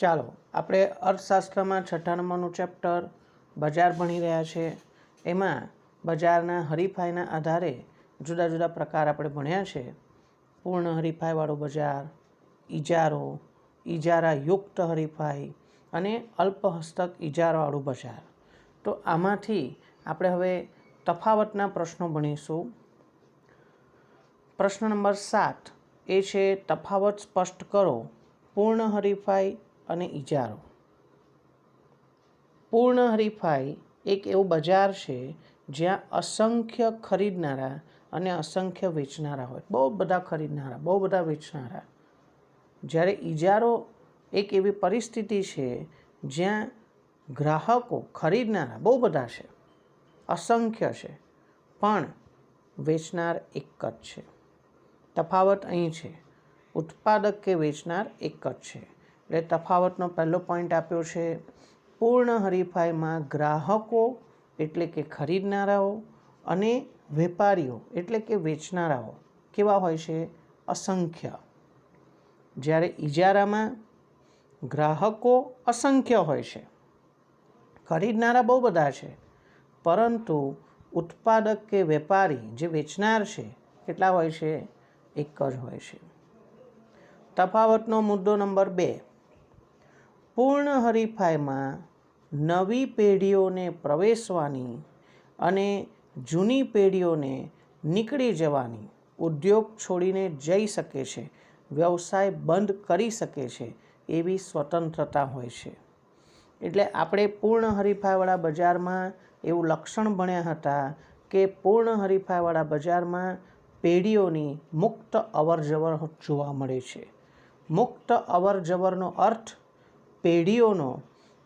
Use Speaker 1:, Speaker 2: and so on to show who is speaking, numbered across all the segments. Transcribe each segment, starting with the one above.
Speaker 1: ચાલો આપણે અર્થશાસ્ત્રમાં છઠ્ઠા નંબરનું ચેપ્ટર બજાર ભણી રહ્યા છે। એમાં બજારના હરીફાઈના આધારે જુદા જુદા પ્રકાર આપણે ભણ્યા છે। પૂર્ણ હરીફાઈવાળું બજાર, ઇજારો, ઇજારાયુક્ત હરીફાઈ અને અલ્પ હસ્તક ઇજારાવાળું બજાર। તો આમાંથી આપણે હવે તફાવતના પ્રશ્નો ભણીશું। પ્રશ્ન નંબર 7 એ છે તફાવત સ્પષ્ટ કરો પૂર્ણ હરીફાઈ અને ઇજારો। પૂર્ણ હરીફાઈ એક એવું બજાર છે જ્યાં અસંખ્ય ખરીદનારા અને અસંખ્ય વેચનારા હોય, બહુ બધા ખરીદનારા, બહુ બધા વેચનારા। જ્યારે ઇજારો એક એવી પરિસ્થિતિ છે જ્યાં ગ્રાહકો, ખરીદનારા બહુ બધા છે, અસંખ્ય છે, પણ વેચનાર એક જ છે। તફાવત અહીં છે, ઉત્પાદક કે વેચનાર એક જ છે। એટલે તફાવતનો પહેલો પોઈન્ટ આપ્યો છે, પૂર્ણ હરીફાઈમાં ગ્રાહકો એટલે કે ખરીદનારાઓ અને વેપારીઓ એટલે કે વેચનારાઓ કેવા હોય છે? અસંખ્ય। જ્યારે ઇજારામાં ગ્રાહકો અસંખ્ય હોય છે, ખરીદનારા બહુ બધા છે, પરંતુ ઉત્પાદક કે વેપારી જે વેચનાર છે કેટલા હોય છે? એક જ હોય છે। તફાવતનો મુદ્દો નંબર 2, પૂર્ણ હરીફાઈમાં નવી પેઢીઓને પ્રવેશવાની અને જૂની પેઢીઓને નીકળી જવાની, ઉદ્યોગ છોડીને જઈ શકે છે, વ્યવસાય બંધ કરી શકે છે એવી સ્વતંત્રતા હોય છે। એટલે આપણે પૂર્ણ હરીફાઈવાળા બજારમાં એવું લક્ષણ ભણ્યા હતા કે પૂર્ણ હરીફાઈવાળા બજારમાં પેઢીઓની મુક્ત અવરજવર જોવા મળે છે। મુક્ત અવરજવરનો અર્થ પેઢીઓનો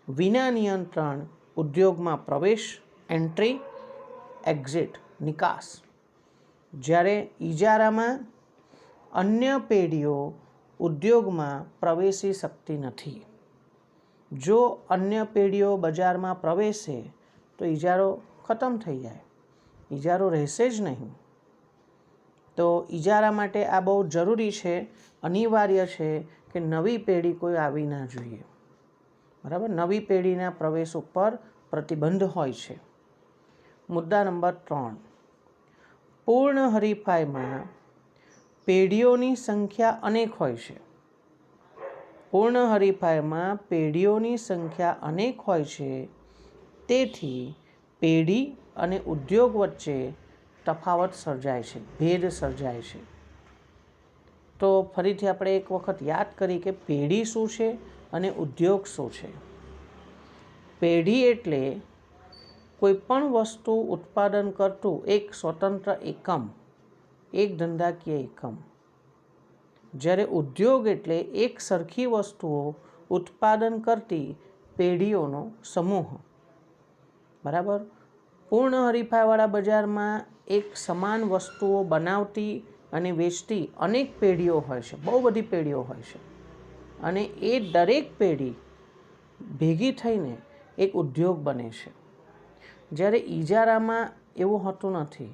Speaker 1: વિના નિયંત્રણ ઉદ્યોગમાં પ્રવેશ, એન્ટ્રી, એક્ઝિટ, નિકાસ। જ્યારે ઇજારામાં અન્ય પેઢીઓ ઉદ્યોગમાં પ્રવેશી શકતી નથી। જો અન્ય પેઢીઓ બજારમાં પ્રવેશે તો ઇજારો ખતમ થઈ જાય, ઇજારો રહેશે જ નહીં। તો ઇજારા માટે આ બહુ જરૂરી છે, અનિવાર્ય છે કે નવી પેઢી કોઈ આવી ના જોઈએ, બરાબર? નવી પેઢીના પ્રવેશ ઉપર પ્રતિબંધ હોય છે। મુદ્દા નંબર 3, પૂર્ણ હરીફાઈમાં પેઢીઓની સંખ્યા અનેક હોય છે। પૂર્ણ હરીફાઈમાં પેઢીઓની સંખ્યા અનેક હોય છે, તેથી પેઢી અને ઉદ્યોગ વચ્ચે તફાવત સર્જાય છે, ભેદ સર્જાય છે। તો ફરીથી આપણે એક વખત યાદ કરી કે પેઢી શું છે અને ઉદ્યોગ શું છે। પેઢી એટલે કોઈ પણ વસ્તુ ઉત્પાદન કરતું એક સ્વતંત્ર એકમ, એક ધંધાકીય એકમ। જ્યારે ઉદ્યોગ એટલે એક સરખી વસ્તુઓ ઉત્પાદન કરતી પેઢીઓનો સમૂહ, બરાબર? પૂર્ણ હરીફાઈવાળા બજારમાં એક સમાન વસ્તુઓ બનાવતી અને વેચતી અનેક પેઢીઓ હોય છે, બહુ બધી પેઢીઓ હોય છે, અને એ દરેક પેઢી ભેગી થઈને એક ઉદ્યોગ બને છે। જ્યારે ઇજારામાં એવું હોતું નથી।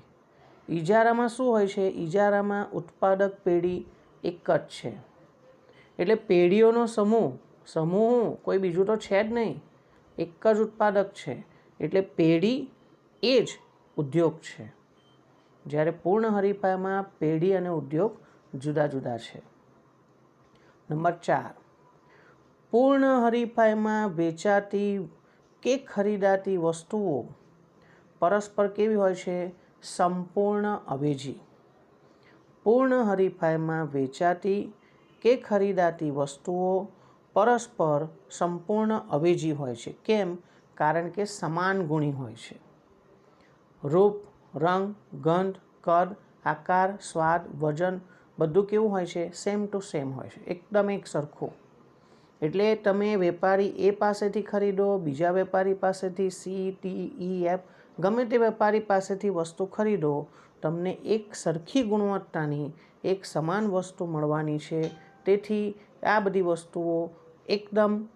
Speaker 1: ઇજારામાં શું હોય છે? ઇજારામાં ઉત્પાદક પેઢી એક જ છે, એટલે પેઢીઓનો સમૂહ કોઈ બીજું તો છે જ નહીં, એક જ ઉત્પાદક છે, એટલે પેઢી એ જ ઉદ્યોગ છે। જ્યારે પૂર્ણ હરીફાઈમાં પેઢી અને ઉદ્યોગ જુદા જુદા છે। નંબર 4, પૂર્ણ હરીફાઈમાં વેચાતી કે ખરીદાતી વસ્તુઓ પરસ્પર કેવી હોય છે? સંપૂર્ણ અવેજી। પૂર્ણ હરીફાઈમાં વેચાતી કે ખરીદાતી વસ્તુઓ પરસ્પર સંપૂર્ણ અવેજી હોય છે। કેમ? કારણ કે સમાન ગુણી હોય છે। રૂપ, રંગ, ગંધ, કદ, આકાર, સ્વાદ, વજન બધું કેવું હોય છે? સેમ ટુ સેમ હોય છે, એકદમ એક સરખું। એટલે તમે વેપારી એ પાસેથી ખરીદો, બીજા વેપારી પાસેથી, સી, ટી, ઈ, એફ, ગમે તે વેપારી પાસેથી વસ્તુ ખરીદો, તમને એક સરખી ગુણવત્તાની એક સમાન વસ્તુ મળવાની છે। તેથી આ બધી વસ્તુઓ એકદમ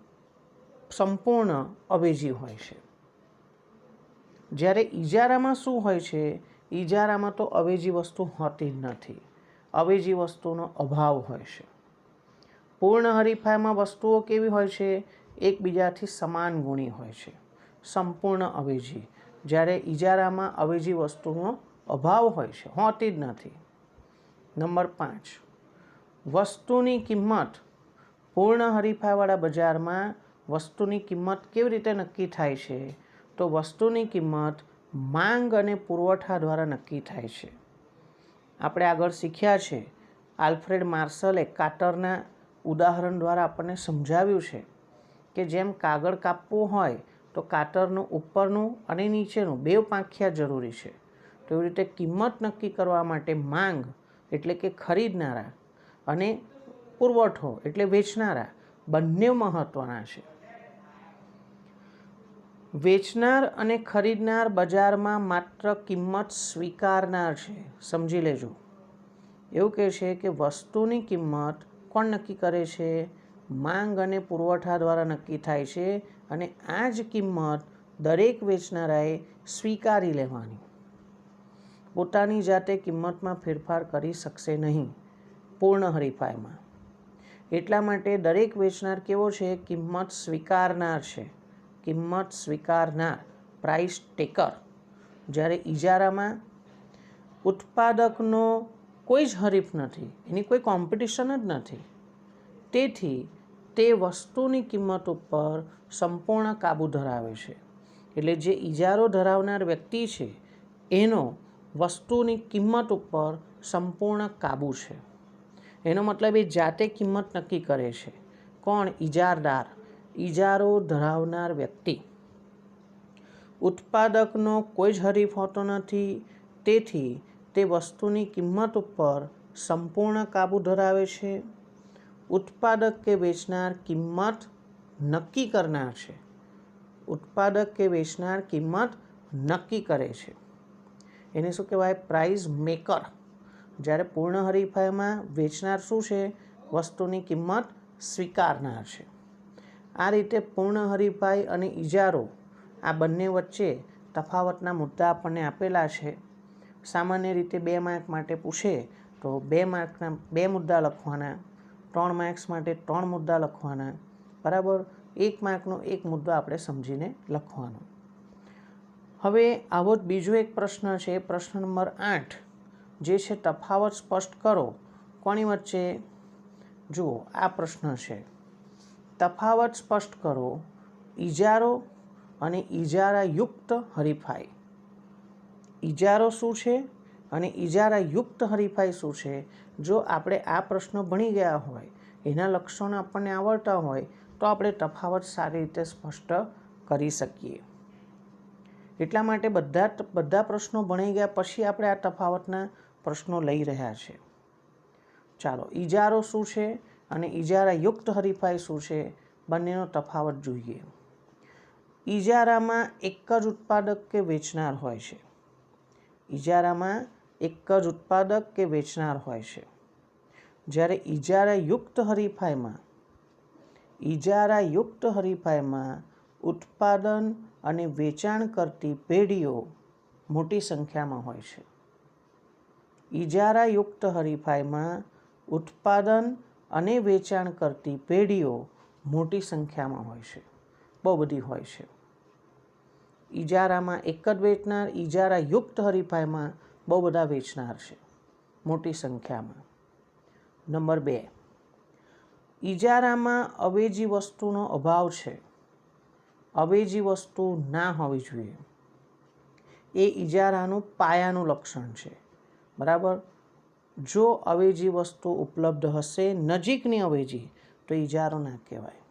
Speaker 1: સંપૂર્ણ અવેજી હોય છે। જ્યારે ઇજારામાં શું હોય છે? ઇજારામાં તો અવેજી વસ્તુ હોતી જ નથી, અવેજી વસ્તુનો અભાવ હોય છે। પૂર્ણ હરીફાઈમાં વસ્તુઓ કેવી હોય છે? એકબીજાથી સમાન ગુણી હોય છે, સંપૂર્ણ અવેજી. જ્યારે ઇજારામાં અવેજી વસ્તુનો અભાવ હોય છે, હોતી જ નથી. નંબર 5, વસ્તુની કિંમત. પૂર્ણ હરીફાઈવાળા બજારમાં વસ્તુની કિંમત કેવી રીતે નક્કી થાય છે? તો વસ્તુની કિંમત માંગ અને પુરવઠા દ્વારા નક્કી થાય છે. આપણે આગળ શીખ્યા છે, આલ્ફ્રેડ માર્શલે કાતરના ઉદાહરણ દ્વારા આપણને સમજાવ્યું છે કે જેમ કાગળ કાપવું હોય તો કાતરનું ઉપરનું અને નીચેનું 2 પાંખિયા જરૂરી છે. તો એવી રીતે કિંમત નક્કી કરવા માટે માંગ એટલે કે ખરીદનારા અને પુરવઠો એટલે વેચનારા બંને મહત્ત્વના છે. વેચનાર અને ખરીદનાર બજારમાં માત્ર કિંમત સ્વીકારનાર છે. સમજી લેજો. એવું કહે છે કે વસ્તુની કિંમત કોણ નક્કી કરે છે? માંગ અને પુરવઠા દ્વારા નક્કી થાય છે અને આ જ કિંમત દરેક વેચનારાએ સ્વીકારી લેવાની. પોતાની જાતે કિંમતમાં ફેરફાર કરી શકશે નહીં પૂર્ણ હરીફાઈમાં. એટલા માટે દરેક વેચનાર કેવો છે? કિંમત સ્વીકારનાર છે. કિંમત સ્વીકારનાર, પ્રાઇસ ટેકર. જ્યારે ઇજારામાં ઉત્પાદકનો કોઈ જ હરીફ નથી, એની કોઈ કોમ્પિટિશન જ નથી. તેથી તે વસ્તુની કિંમત ઉપર સંપૂર્ણ કાબૂ ધરાવે છે. એટલે જે ઇજારો ધરાવનાર વ્યક્તિ છે એનો વસ્તુની કિંમત ઉપર સંપૂર્ણ કાબૂ છે. એનો મતલબ એ જાતે કિંમત નક્કી કરે છે. કોણ? ઇજારદાર, ઇજારો ધરાવનાર વ્યક્તિ. ઉત્પાદકનો કોઈ જ હરીફ હોતો નથી, તેથી તે વસ્તુની કિંમત ઉપર સંપૂર્ણ કાબૂ ધરાવે છે. ઉત્પાદક કે વેચનાર કિંમત નક્કી કરનાર છે. ઉત્પાદક કે વેચનાર કિંમત નક્કી કરે છે. એને શું કહેવાય? Price maker. જ્યારે પૂર્ણ હરીફાઈમાં વેચનાર શું છે? વસ્તુની કિંમત સ્વીકારનાર છે. આ રીતે પૂર્ણ હરીફાઈ અને ઇજારો આ બંને વચ્ચે તફાવતના મુદ્દા આપણને આપેલા છે. સામાન્ય રીતે 2 માર્ક માટે પૂછે તો 2 માર્કના 2 મુદ્દા લખવાના, 3 માર્ક્સ માટે 3 મુદ્દા લખવાના, બરાબર. 1 માર્કનો 1 મુદ્દો આપણે સમજીને લખવાનો. હવે આવો જ બીજો એક પ્રશ્ન છે, પ્રશ્ન નંબર 8, જે છે તફાવત સ્પષ્ટ કરો. કોની વચ્ચે? જુઓ, આ પ્રશ્ન છે, તફાવત સ્પષ્ટ કરો ઇજારો અને ઇજારાયુક્ત હરીફાઈ. ઇજારો શું છે અને ઇજારાયુક્ત હરીફાઈ શું છે? જો આપણે આ પ્રશ્ન ભણી ગયા હોય, એના લક્ષણો આપણને આવડતા હોય તો આપણે તફાવત સારી રીતે સ્પષ્ટ કરી શકીએ. એટલા માટે બધા પ્રશ્નો ભણી ગયા પછી આપણે આ તફાવતના પ્રશ્નો લઈ રહ્યા છે. ચાલો, ઇજારો શું છે અને ઇજારાયુક્ત હરીફાઈ શું છે, બંનેનો તફાવત જોઈએ. ઇજારામાં એક જ ઉત્પાદક કે વેચનાર હોય છે. ઇજારામાં એક જ ઉત્પાદક કે વેચનાર હોય છે. જ્યારે ઇજારાયુક્ત હરીફાઈમાં ઉત્પાદન અને વેચાણ કરતી પેઢીઓ મોટી સંખ્યામાં હોય છે. ઇજારાયુક્ત હરીફાઈમાં ઉત્પાદન અને વેચાણ કરતી પેઢીઓ મોટી સંખ્યામાં હોય છે, બહુ બધી હોય છે. ઇજારામાં એક જ વેચનાર, ઇજારાયુક્ત હરીફાઈમાં બહુ બધા વેચનાર છે, મોટી સંખ્યામાં. નંબર 2, ઇજારામાં અવેજી વસ્તુનો અભાવ છે. અવેજી વસ્તુ ના હોવી જોઈએ. એ ઇજારાનું પાયાનું લક્ષણ છે, બરાબર. જો અવેજી વસ્તુ ઉપલબ્ધ હશે, નજીકની અવેજી, તો ઇજારો ના કહેવાય.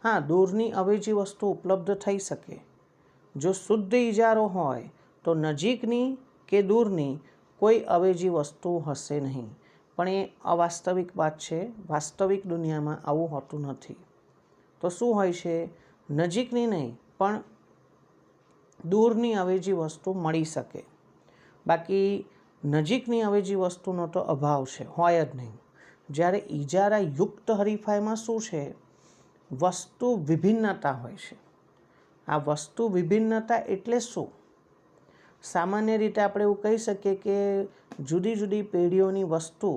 Speaker 1: હા, દૂરની અવેજી વસ્તુ ઉપલબ્ધ થઈ શકે. જો શુદ્ધ ઇજારો હોય તો નજીકની કે દૂરની કોઈ અવેજી વસ્તુ હશે નહીં. પણ એ અવાસ્તવિક વાત છે. વાસ્તવિક દુનિયામાં આવું હોતું નથી. તો શું હોય છે? નજીકની નહીં પણ દૂરની અવેજી વસ્તુ મળી શકે. બાકી નજીકની અવેજી વસ્તુનો તો અભાવ છે, હોય જ નહીં. જ્યારે ઇજારાયુક્ત હરીફાઈમાં શું છે? વસ્તુ વિભિન્નતા હોય છે. આ વસ્તુ વિભિન્નતા એટલે શું? સામાન્ય રીતે આપણે એવું કહી શકીએ કે જુદી જુદી પેઢીઓની વસ્તુ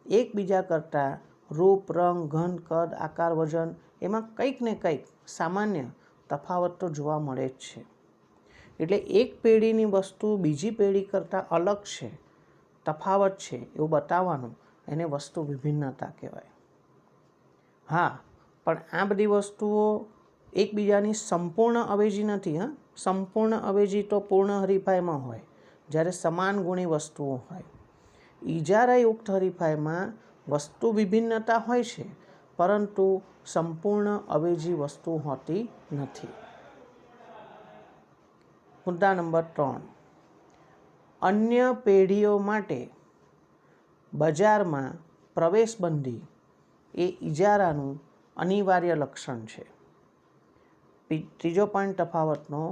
Speaker 1: એકબીજા કરતાં રૂપ, રંગ, ઘન, કદ, આકાર, વજન એમાં કંઈક ને કંઈક સામાન્ય તફાવત તો જોવા મળે જ છે. એટલે એક પેઢીની વસ્તુ બીજી પેઢી કરતાં અલગ છે, તફાવત છે એવું બતાવવાનું એને વસ્તુ વિભિન્નતા કહેવાય. હા, પણ આ બધી વસ્તુઓ એકબીજાની સંપૂર્ણ અવેજી નથી. સંપૂર્ણ અવેજી તો પૂર્ણ હરીફાઈમાં હોય, જ્યારે સમાન ગુણી વસ્તુઓ હોય. ઇજારાયુક્ત હરીફાઈમાં વસ્તુ વિભિન્નતા હોય છે, પરંતુ સંપૂર્ણ અવેજી વસ્તુ હોતી નથી. મુદ્દા નંબર 3, અન્ય પેઢીઓ માટે બજારમાં પ્રવેશબંધી એ ઇજારાનું અનિવાર્ય લક્ષણ છે. ત્રીજો પોઈન્ટ તફાવતનો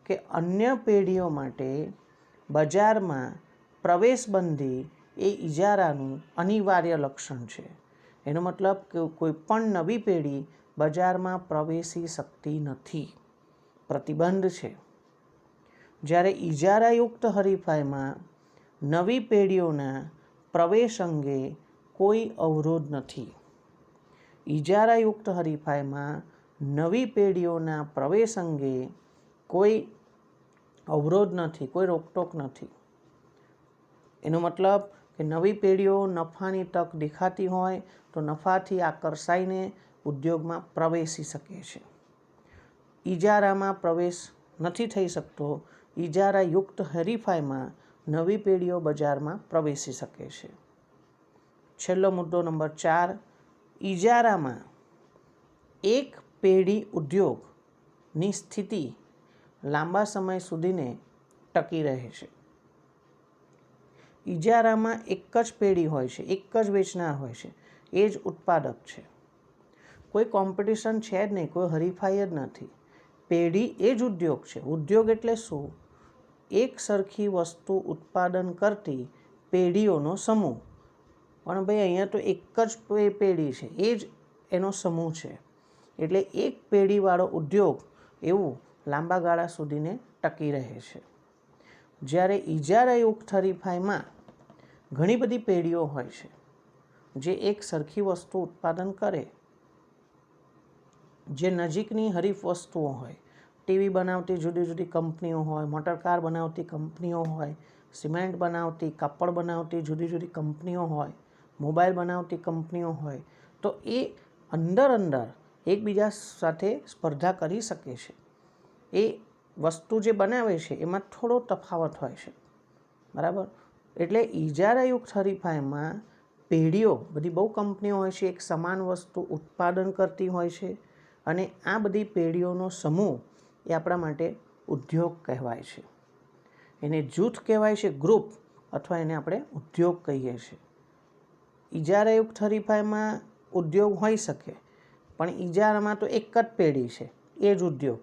Speaker 1: કે અન્ય પેઢીઓ માટે બજારમાં પ્રવેશબંધી એ ઇજારાનું અનિવાર્ય લક્ષણ છે. એનો મતલબ કે કોઈ પણ નવી પેઢી બજારમાં પ્રવેશી શકતી નથી, પ્રતિબંધ છે. જ્યારે ઇજારાયુક્ત હરીફાઈમાં નવી પેઢીઓના પ્રવેશ અંગે કોઈ અવરોધ નથી. ઇજારાયુક્ત હરીફાઈમાં નવી પેઢીઓના પ્રવેશ અંગે કોઈ અવરોધ નથી, કોઈ રોકટોક નથી. એનો મતલબ કે નવી પેઢીઓ નફાની તક દેખાતી હોય તો નફાથી આકર્ષાઈને ઉદ્યોગમાં પ્રવેશી શકે છે. ઇજારામાં પ્રવેશ નથી થઈ શકતો. ઇજારાયુક્ત હરીફાઈમાં નવી પેઢીઓ બજારમાં પ્રવેશી શકે છે. છેલ્લો મુદ્દો નંબર 4, ઇજારામાં એક પેઢી ઉદ્યોગની સ્થિતિ લાંબા સમય સુધીને ટકી રહે છે. ઇજારામાં એક જ પેઢી હોય છે, એક જ વેચનાર હોય છે, એ જ ઉત્પાદક છે. કોઈ કોમ્પિટિશન છે જ નહીં, કોઈ હરીફાઈ જ નથી. પેઢી એ જ ઉદ્યોગ છે. ઉદ્યોગ એટલે શું? એક સરખી વસ્તુ ઉત્પાદન કરતી પેઢીઓનો સમૂહ. પણ ભાઈ અહીંયા તો એક જ પેઢી છે, એ જ એનો સમૂહ છે. એટલે એક પેઢીવાળો ઉદ્યોગ એવું લાંબા ગાળા સુધીને ટકી રહે છે. જ્યારે ઇજારાયુક્ત હરીફાઈમાં ઘણી બધી પેઢીઓ હોય છે જે એક સરખી વસ્તુ ઉત્પાદન કરે, જે નજીકની હરીફ વસ્તુઓ હોય. ટીવી બનાવતી જુદી જુદી કંપનીઓ હોય, મોટરકાર બનાવતી કંપનીઓ હોય, સિમેન્ટ બનાવતી, કાપડ બનાવતી જુદી જુદી કંપનીઓ હોય, મોબાઈલ બનાવતી કંપનીઓ હોય. તો એ અંદર એકબીજા સાથે સ્પર્ધા કરી શકે છે. એ વસ્તુ જે બનાવે છે એમાં થોડો તફાવત હોય છે, બરાબર. એટલે ઇજારાયુક્ત હરીફાઈમાં પેઢીઓ બધી બહુ કંપનીઓ હોય છે, એક સમાન વસ્તુ ઉત્પાદન કરતી હોય છે, અને આ બધી પેઢીઓનો સમૂહ એ આપણા માટે ઉદ્યોગ કહેવાય છે. એને જૂથ કહેવાય છે, ગ્રુપ, અથવા એને આપણે ઉદ્યોગ કહીએ છીએ. ઇજારાયુક્ત હરીફાઈમાં ઉદ્યોગ હોઈ શકે, પણ ઇજારામાં તો એક જ પેઢી છે, એ જ ઉદ્યોગ.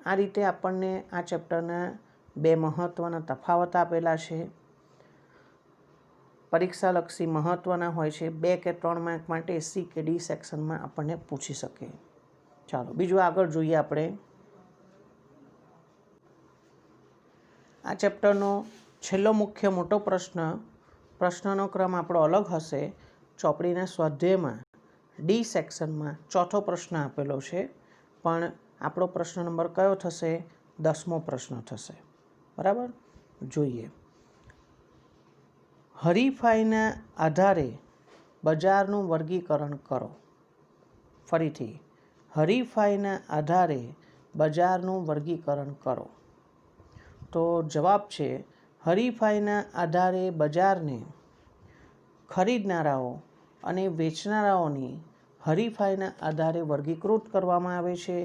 Speaker 1: આ રીતે આપણને આ ચેપ્ટરના 2 મહત્ત્વના તફાવત આપેલા છે. પરીક્ષાલક્ષી મહત્ત્વના હોય છે. 2 કે 3 માર્ક માટે સી કે ડી સેક્શનમાં આપણને પૂછી શકે. ચાલો બીજું આગળ જોઈએ આપણે. આ ચેપ્ટરનો છેલ્લો મુખ્ય મોટો પ્રશ્નનો ક્રમ આપણો અલગ હશે. ચોપડીના સ્વાધ્યાયમાં ડી સેક્શનમાં 4થો પ્રશ્ન આપેલો છે, પણ આપણો પ્રશ્ન નંબર કયો થશે? 10મો પ્રશ્ન થશે, બરાબર. જોઈએ. હરીફાઈના આધારે બજારનું વર્ગીકરણ કરો. ફરીથી, હરીફાઈના આધારે બજારનું વર્ગીકરણ કરો. તો જવાબ છે, હરીફાઈના આધારે બજારને ખરીદનારાઓ અને વેચનારાઓની હરીફાઈના આધારે વર્ગીકૃત કરવામાં આવે છે,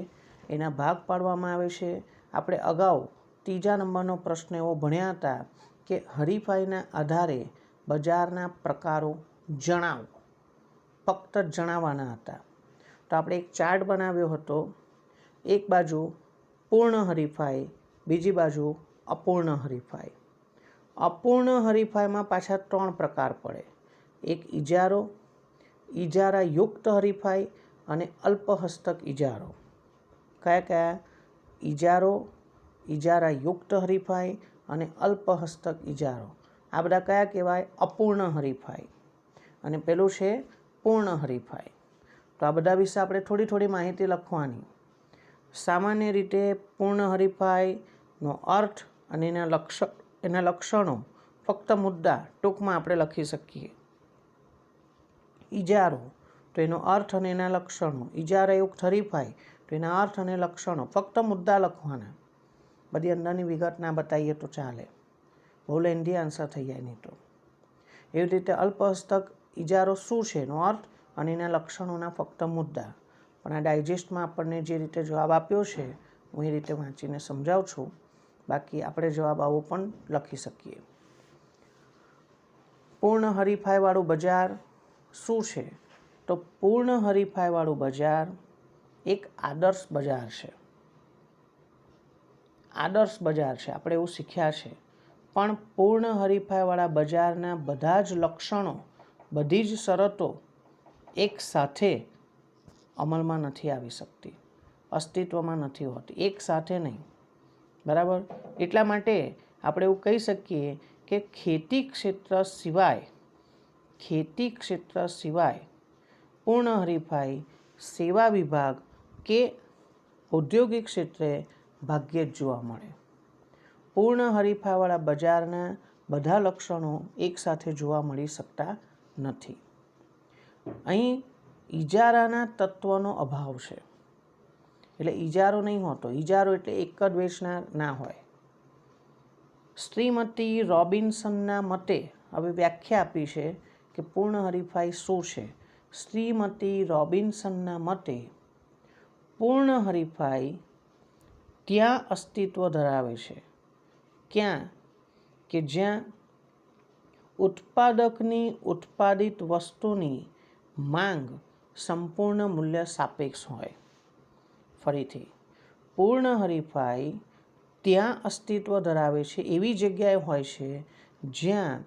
Speaker 1: એના ભાગ પાડવામાં આવે છે. આપણે અગાઉ 3જા નંબરનો પ્રશ્ન એવો ભણ્યા હતા કે હરીફાઈના આધારે બજારના પ્રકારો જણાવો, ફક્ત જણાવવાના હતા. તો આપણે એક ચાર્ટ બનાવ્યો હતો. એક બાજુ પૂર્ણ હરીફાઈ, બીજી બાજુ અપૂર્ણ હરીફાઈ. અપૂર્ણ હરીફાઈમાં પાછા 3 પ્રકાર પડે. એક ઇજારો, ઇજારાયુક્ત હરીફાઈ અને અલ્પહસ્તક ઇજારો. કયા કયા? ઇજારો, ઇજારાયુક્ત હરીફાઈ અને અલ્પહસ્તક ઇજારો. આ બધા કયા કહેવાય? અપૂર્ણ હરીફાઈ. અને પેલું છે પૂર્ણ હરીફાઈ. તો આ બધા વિશે આપણે થોડી થોડી માહિતી લખવાની. સામાન્ય રીતે પૂર્ણ હરીફાઈનો અર્થ અને એના લક્ષણો ફક્ત મુદ્દા ટૂંકમાં આપણે લખી શકીએ. ઇજારો તો એનો અર્થ અને એના લક્ષણો. ઇજારાયુક્ત હરીફાઈ તો એના અર્થ અને લક્ષણો ફક્ત મુદ્દા લખવાના. બધી અંદરની વિગત ના બતાવીએ તો ચાલે, બહુ લેન્ધી આન્સર થઈ જાય નહીં તો. એવી રીતે અલ્પહસ્તક ઇજારો શું છે એનો અર્થ અને એના લક્ષણોના ફક્ત મુદ્દા. પણ આ ડાયજેસ્ટમાં આપણને જે રીતે જવાબ આપ્યો છે હું એ રીતે વાંચીને સમજાવું છું. બાકી આપણે જવાબ આવો પણ લખી શકીએ. પૂર્ણ હરીફાઈવાળું બજાર શું છે? તો પૂર્ણ હરીફાઈવાળું બજાર એક આદર્શ બજાર છે. આદર્શ બજાર છે, આપણે એવું શીખ્યા છે. પણ પૂર્ણ હરીફાઈવાળા બજારના બધા જ લક્ષણો, બધી જ શરતો એક સાથે અમલમાં નથી આવી શકતી, અસ્તિત્વમાં નથી હોતી, એક સાથે નહીં. બરાબર? એટલા માટે આપણે એવું કહી શકીએ કે ખેતી ક્ષેત્ર સિવાય પૂર્ણ હરીફાઈ સેવા વિભાગ કે ઔદ્યોગિક ક્ષેત્રે ભાગ્યે જ જોવા મળે. પૂર્ણ હરીફાઈવાળા બજારના બધા લક્ષણો એકસાથે જોવા મળી શકતા નથી. અહીં ઇજારાના તત્વનો અભાવ છે. એટલે ઇજારો નહીં હોતો. ઇજારો એટલે એક જ વેચનાર ના હોય. શ્રીમતી રોબિન્સનના મતે, હવે વ્યાખ્યા આપી છે કે પૂર્ણ હરીફાઈ શું છે. શ્રીમતી રોબિન્સનના મતે પૂર્ણ હરીફાઈ ત્યાં અસ્તિત્વ ધરાવે છે ક્યાં કે જ્યાં ઉત્પાદકની ઉત્પાદિત વસ્તુની માંગ સંપૂર્ણ મૂલ્ય સાપેક્ષ હોય. ફરીથી, પૂર્ણ હરીફાઈ ત્યાં અસ્તિત્વ ધરાવે છે એવી જગ્યાએ હોય છે જ્યાં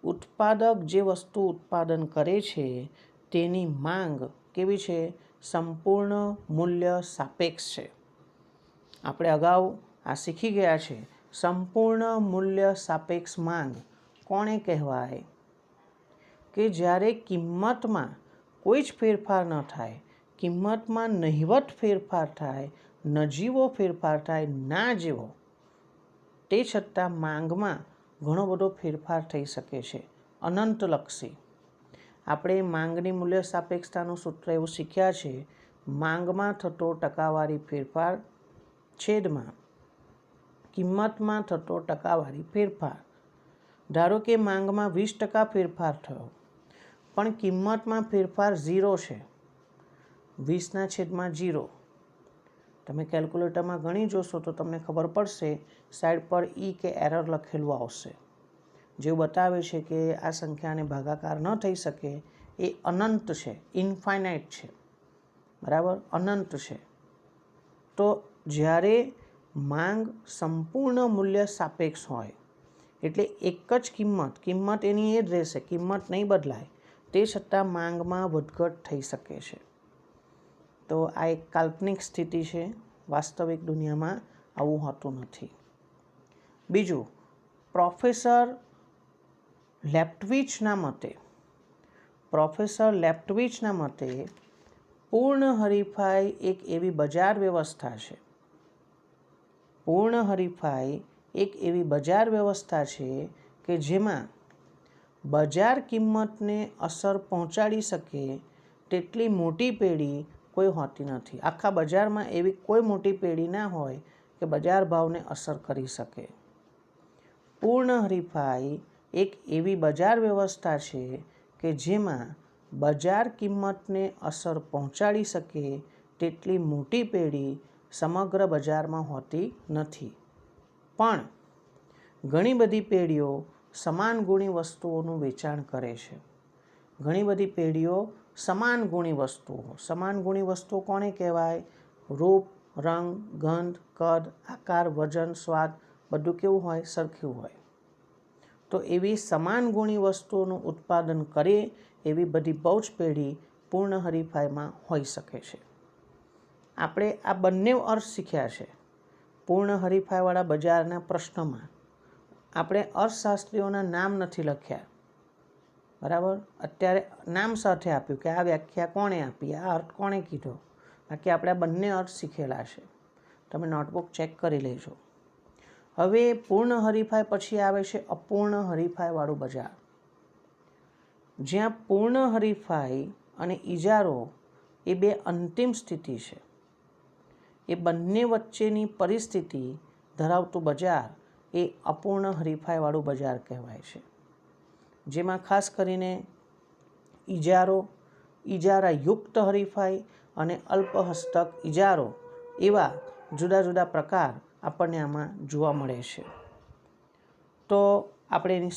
Speaker 1: ઉત્પાદક જે વસ્તુ ઉત્પાદન કરે છે તેની માંગ કેવી છે? સંપૂર્ણ મૂલ્ય સાપેક્ષ છે. આપણે અગાઉ આ શીખી ગયા છે. સંપૂર્ણ મૂલ્ય સાપેક્ષ માંગ કોને કહેવાય? કે જ્યારે કિંમતમાં કોઈ જ ફેરફાર ન થાય, કિંમતમાં નહિવત ફેરફાર થાય, નજીવો ફેરફાર થાય, ના જેવો, તે છતાં માંગમાં ઘણો બધો ફેરફાર થઈ શકે છે, અનંતલક્ષી. આપણે માંગની મૂલ્ય સાપેક્ષતાનું સૂત્ર એવું શીખ્યા છે, માંગમાં થતો ટકાવારી ફેરફાર છેદમાં કિંમતમાં થતો ટકાવારી ફેરફાર. ધારો કે માંગમાં 20% ફેરફાર થયો પણ કિંમતમાં ફેરફાર 0 છે, 20/0. તમે કેલ્ક્યુલેટરમાં ગણી જોશો તો તમને ખબર પડશે, સાઈડ પર ઈ કે એરર લખેલું આવશે, જેવું બતાવે છે કે આ સંખ્યાને ભાગાકાર ન થઈ શકે, એ અનંત છે, ઇન્ફાઇનાઇટ છે. બરાબર? અનંત છે. તો જ્યારે માંગ સંપૂર્ણ મૂલ્ય સાપેક્ષ હોય એટલે એક જ કિંમત એની એ જ રહેશે, કિંમત નહીં બદલાય, તે છતાં માંગમાં વધઘટ થઈ શકે છે. તો આ એક કાલ્પનિક સ્થિતિ છે. વાસ્તવિક દુનિયામાં આવું હોતું નથી. બીજું, પ્રોફેસર લેપ્ટવિચના મતે પૂર્ણ હરીફાઈ એક એવી બજાર વ્યવસ્થા છે. પૂર્ણ હરીફાઈ એક એવી બજાર વ્યવસ્થા છે કે જેમાં બજાર કિંમતને અસર પહોંચાડી શકે તેટલી મોટી પેઢી કોઈ હોતી નથી. આખા બજારમાં એવી કોઈ મોટી પેઢી ના હોય કે બજાર ભાવને અસર કરી શકે. પૂર્ણ હરીફાઈ એક એવી બજાર વ્યવસ્થા છે કે જેમાં બજાર કિંમતને અસર પહોંચાડી શકે તેટલી મોટી પેઢી સમગ્ર બજારમાં હોતી નથી. પણ ઘણી બધી પેઢીઓ સમાન ગુણી વસ્તુઓનું વેચાણ કરે છે. ઘણી બધી પેઢીઓ સમાન ગુણી વસ્તુઓ કોને કહેવાય? રૂપ, રંગ, ગંધ, કદ, આકાર, વજન, સ્વાદ બધું કેવું હોય? સરખું હોય. તો એવી સમાન ગુણી વસ્તુઓનું ઉત્પાદન કરે એવી બધી બહુ જ પેઢી પૂર્ણ હરીફાઈમાં હોઈ શકે છે. આપણે આ બંને અર્થ શીખ્યા છે. પૂર્ણ હરીફાઈવાળા બજારના પ્રશ્નમાં આપણે અર્થશાસ્ત્રીઓના નામ નથી લખ્યા, બરાબર. અત્યારે નામ સાથે આપ્યું કે આ વ્યાખ્યા કોણે આપી, આ અર્થ કોણે કીધો, બાકી આપણે આ બંને અર્થ શીખેલા છે. તમે નોટબુક ચેક કરી લેજો. હવે પૂર્ણ હરીફાઈ પછી આવે છે અપૂર્ણ હરીફાઈવાળું બજાર, જ્યાં પૂર્ણ હરીફાઈ અને ઇજારો એ બે અંતિમ સ્થિતિ છે. એ બંને વચ્ચેની પરિસ્થિતિ ધરાવતું બજાર એ અપૂર્ણ હરીફાઈવાળું બજાર કહેવાય છે, જેમાં ખાસ કરીને ઇજારો, ઇજારાયુક્ત હરીફાઈ અને અલ્પહસ્તક ઇજારો એવા જુદા જુદા પ્રકાર આપણને આમાં જોવા મળે છે. તો આપણે એની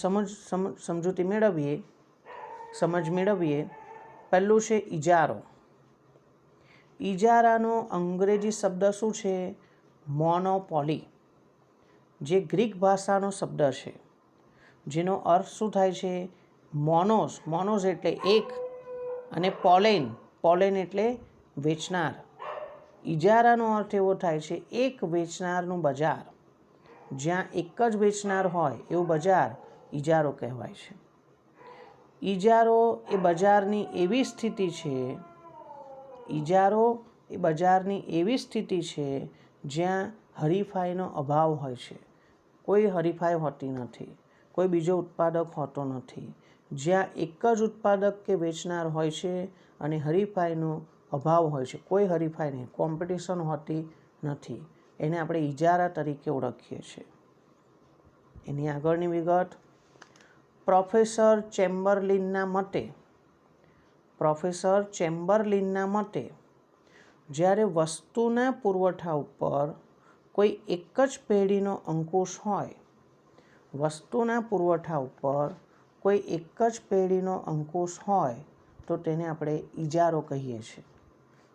Speaker 1: સમજ મેળવીએ. પહેલું છે ઇજારો. ઇજારાનો અંગ્રેજી શબ્દ શું છે? મોનોપોલી, જે ગ્રીક ભાષાનો શબ્દ છે, જેનો અર્થ શું થાય છે? મોનોસ એટલે એક, અને પોલેન એટલે વેચનાર. ઇજારાનો અર્થ એવો થાય છે એક વેચનારનું બજાર. જ્યાં એક જ વેચનાર હોય એવું બજાર ઇજારો કહેવાય છે. ઇજારો એ બજારની એવી સ્થિતિ છે જ્યાં હરીફાઈનો અભાવ હોય છે. કોઈ હરીફાઈ હોતી નથી, કોઈ બીજો ઉત્પાદક હોતો નથી. જ્યાં એક જ ઉત્પાદક કે વેચનાર હોય છે અને હરીફાઈનો અભાવ હોય છે, કોઈ હરીફાઈ નહીં, કોમ્પિટિશન હોતી નથી, એને આપણે ઇજારા તરીકે ઓળખીએ છીએ. એની આગળની વિગત. પ્રોફેસર ચેમ્બરલિનના મતે જ્યારે વસ્તુના પુરવઠા ઉપર કોઈ એક જ પેઢીનો અંકુશ હોય, તો તેને આપણે ઇજારો કહીએ છીએ.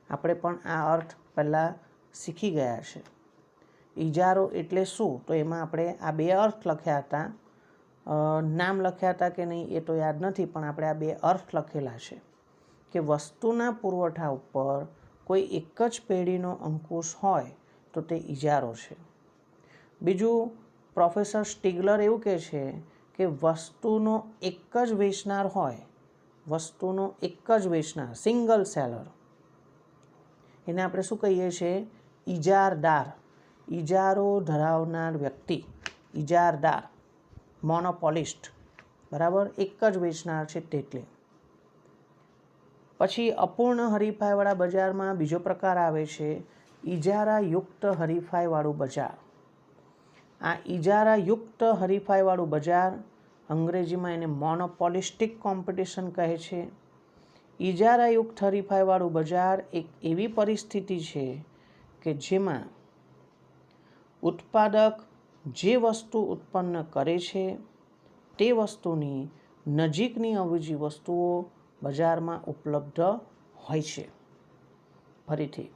Speaker 1: આપણે પણ આ અર્થ પહેલાં શીખી ગયા છે. ઇજારો એટલે શું? તો એમાં આપણે આ બે અર્થ લખ્યા હતા. નામ લખ્યા હતા કે નહીં એ તો યાદ નથી, પણ આપણે આ બે અર્થ લખેલા છે કે વસ્તુના પુરવઠા ઉપર કોઈ એક જ પેઢીનો અંકુશ હોય તો તે ઇજારો છે. બીજું, પ્રોફેસર સ્ટીગલર એવું કહે છે કે વસ્તુનો એક જ વેચનાર, સિંગલ સેલર, એને આપણે શું કહીએ છીએ? ઇજારદાર. ઇજારો ધરાવનાર વ્યક્તિ ઇજારદાર, મોનોપોલિસ્ટ. બરાબર, એક જ વેચનાર છે તેટલે. પછી અપૂર્ણ હરીફાઈવાળા બજારમાં બીજો પ્રકાર આવે છે ઇજારાયુક્ત હરીફાઈવાળું બજાર. આ ઇજારાયુક્ત હરીફાઈવાળું બજાર, અંગ્રેજીમાં એને મોનોપોલિસ્ટિક કોમ્પિટિશન કહે છે. ઇજારાયુક્ત હરીફાઈવાળું બજાર એક એવી પરિસ્થિતિ છે કે જેમાં ઉત્પાદક જે વસ્તુ ઉત્પન્ન કરે છે તે વસ્તુની નજીકની અવેજી વસ્તુઓ બજારમાં ઉપલબ્ધ હોય છે. ફરીથી,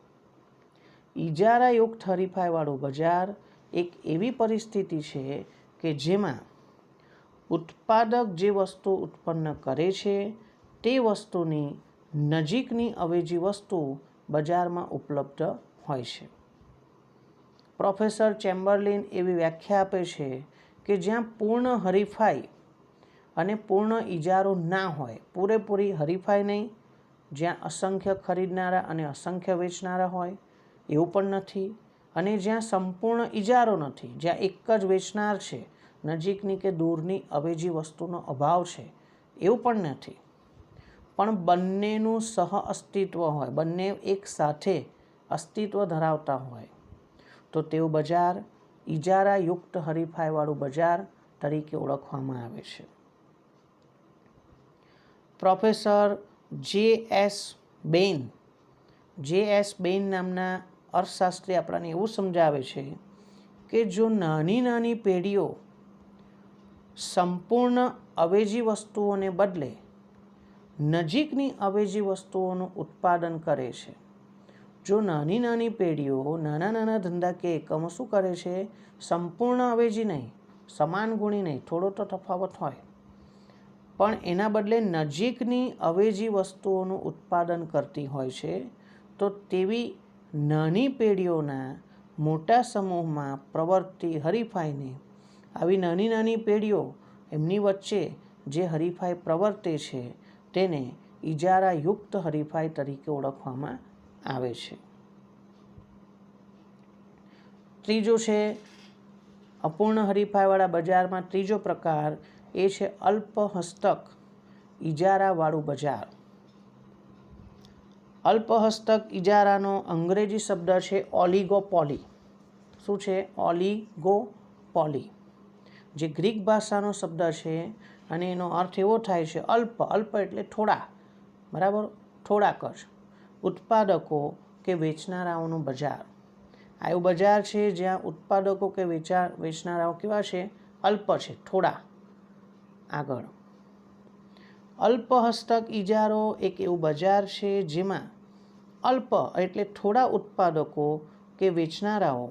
Speaker 1: ઇજારાયુક્ત હરીફાઈવાળું બજાર એક એવી પરિસ્થિતિ છે કે જેમાં ઉત્પાદક જે વસ્તુ ઉત્પન્ન કરે છે તે વસ્તુની નજીકની અવેજી વસ્તુ બજારમાં ઉપલબ્ધ હોય છે. પ્રોફેસર ચેમ્બરલિન એવી વ્યાખ્યા આપે છે કે જ્યાં પૂર્ણ હરીફાઈ અને પૂર્ણ ઇજારો ના હોય, પૂરેપૂરી હરીફાઈ નહીં, જ્યાં અસંખ્ય ખરીદનારા અને અસંખ્ય વેચનારા હોય એવું પણ નથી, અને જ્યાં સંપૂર્ણ ઇજારો નથી, જ્યાં એક જ વેચનાર છે, નજીકની કે દૂરની અવેજી વસ્તુનો અભાવ છે એવું પણ નથી, પણ બંનેનું સહ અસ્તિત્વ હોય, બંને એક સાથે અસ્તિત્વ ધરાવતા હોય, તો તેવું બજાર ઇજારાયુક્ત હરીફાઈવાળું બજાર તરીકે ઓળખવામાં આવે છે. પ્રોફેસર જે.એસ. બેન નામના અર્થશાસ્ત્રી આપણને એવું સમજાવે છે કે જો નાની નાની પેઢીઓ સંપૂર્ણ અવેજી વસ્તુઓને બદલે નજીકની અવેજી વસ્તુઓનું ઉત્પાદન કરે છે, જો નાની નાની પેઢીઓ, નાના ધંધાકીય એકમો શું કરે છે? સંપૂર્ણ અવેજી નહીં, સમાન ગુણી નહીં, થોડો તો તફાવત હોય, પણ એના બદલે નજીકની અવેજી વસ્તુઓનું ઉત્પાદન કરતી હોય છે, તો તેવી નાની પેઢીઓના મોટા સમૂહમાં પ્રવર્તતી હરીફાઈને આવી નાની પેઢીઓ એમની વચ્ચે જે હરીફાઈ પ્રવર્તે છે તેને ઇજારાયુક્ત હરીફાઈ તરીકે ઓળખવામાં આવે છે. ત્રીજો છે અપૂર્ણ હરીફાઈવાળા બજારમાં ત્રીજો પ્રકાર એ છે અલ્પ હસ્તક ઇજારાવાળું બજાર. અલ્પ હસ્તક ઇજારાનો અંગ્રેજી શબ્દ છે ઓલિગોપોલી. શું છે? ઓલિગોપોલી, જે ગ્રીક ભાષાનો શબ્દ છે અને એનો અર્થ એવો થાય છે અલ્પ. અલ્પ એટલે થોડા, બરાબર, થોડાક જ. ઉત્પાદકો કે વેચનારાઓનું બજાર. આ એવું બજાર છે જ્યાં ઉત્પાદકો કે વેચનારાઓ કેવા છે? અલ્પ છે, થોડા. આગળ, અલ્પ હસ્તક ઇજારો એક એવું બજાર છે જેમાં અલ્પ એટલે થોડા ઉત્પાદકો કે વેચનારાઓ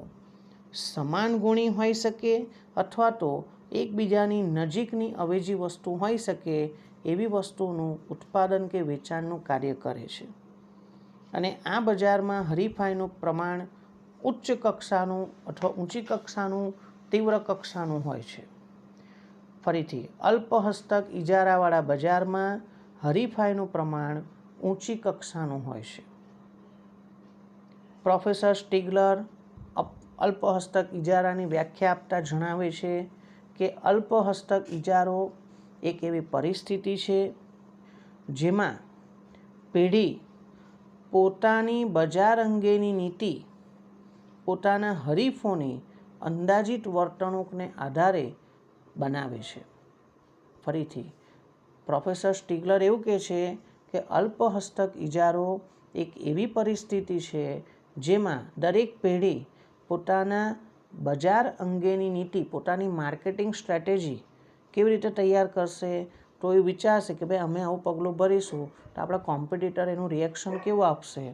Speaker 1: સમાન ગુણી હોઈ શકે અથવા તો એકબીજાની નજીકની અવેજી વસ્તુ હોઈ શકે એવી વસ્તુનું ઉત્પાદન કે વેચાણનું કાર્ય કરે છે. અને આ બજારમાં હરીફાઈનું પ્રમાણ ઉચ્ચ કક્ષાનું અથવા ઊંચી કક્ષાનું, તીવ્ર કક્ષાનું હોય છે. ફરીથી, અલ્પ હસ્તક ઇજારાવાળા બજારમાં હરીફાઈનું પ્રમાણ ઊંચી કક્ષાનું હોય છે. પ્રોફેસર સ્ટિગલર અલ્પ હસ્તક ઇજારાની વ્યાખ્યા આપતા જણાવે છે કે અલ્પ હસ્તક ઇજારો એક એવી પરિસ્થિતિ છે જેમાં પેઢી પોતાની બજાર અંગેની નીતિ પોતાના હરીફોની અંદાજિત વર્તણૂકને આધારે બનાવે છે. ફરીથી, પ્રોફેસર સ્ટિગલર એવું કહે છે કે અલ્પ હસ્તક ઇજારો એક એવી પરિસ્થિતિ છે જેમાં દરેક પેઢી પોતાના બજાર અંગેની નીતિ, પોતાની માર્કેટિંગ સ્ટ્રેટેજી કેવી રીતે તૈયાર કરશે. તો એ વિચારશે કે ભાઈ અમે આવું પગલું ભરીશું તો આપણા કોમ્પિટિટર એનું રિએક્શન કેવું આપશે,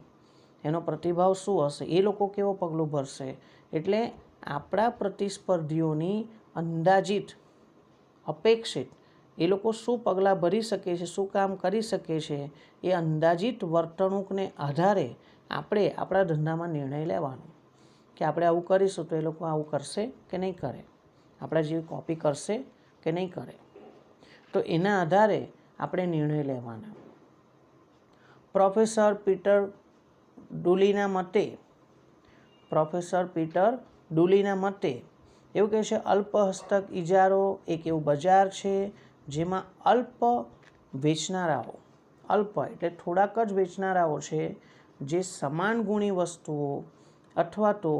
Speaker 1: એનો પ્રતિભાવ શું હશે, એ લોકો કેવો પગલું ભરશે. એટલે આપણા પ્રતિસ્પર્ધીઓની અંદાજિત, અપેક્ષિત એ લોકો શું પગલાં ભરી શકે છે, શું કામ કરી શકે છે, એ અંદાજિત વર્તણૂકને આધારે આપણે આપણા ધંધામાં નિર્ણય લેવાનો કે આપણે આવું કરીશું તો એ લોકો આવું કરશે કે નહીં કરે, આપણા જેવી કોપી કરશે કે નહીં કરે. તો એના આધારે આપણે નિર્ણય લેવાના. પ્રોફેસર પીટર ડુલીના મતે એવું કહે છે અલ્પ હસ્તક ઇજારો એક એવું બજાર છે જેમાં અલ્પ વેચનારાઓ, અલ્પ એટલે થોડાક જ વેચનારાઓ છે જે સમાન ગુણી વસ્તુઓ અથવા તો